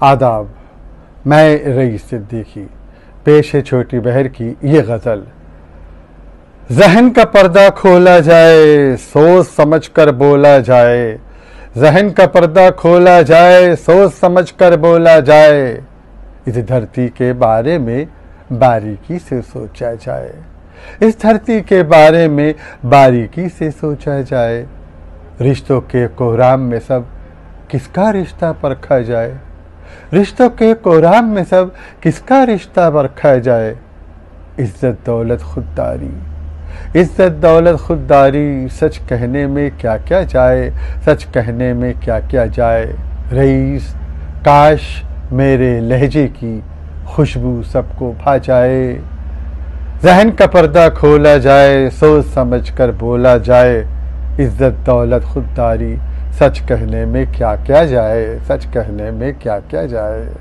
आदाब, मैं रईस सिद्दीकी। पेश है छोटी बहर की ये गज़ल। ज़हन का पर्दा खोला जाए, सोच समझ कर बोला जाए। ज़हन का पर्दा खोला जाए, सोच समझ कर बोला जाए। इस धरती के बारे में बारीकी से सोचा जाए। इस धरती के बारे में बारीकी से सोचा जाए। रिश्तों के कोहराम में सब किसका रिश्ता परखा जाए। रिश्तों के कोहराम में सब किसका रिश्ता परखा जाए। इज्जत दौलत खुददारी, इज्जत दौलत खुददारी, सच कहने में क्या क्या जाए, सच कहने में क्या क्या जाए। रईस, काश मेरे लहजे की खुशबू सबको भा जाए। ज़हन का पर्दा खोला जाए, सोच समझ कर बोला जाए। इज्जत दौलत खुददारी, सच कहने में क्या क्या जाए, सच कहने में क्या क्या जाए।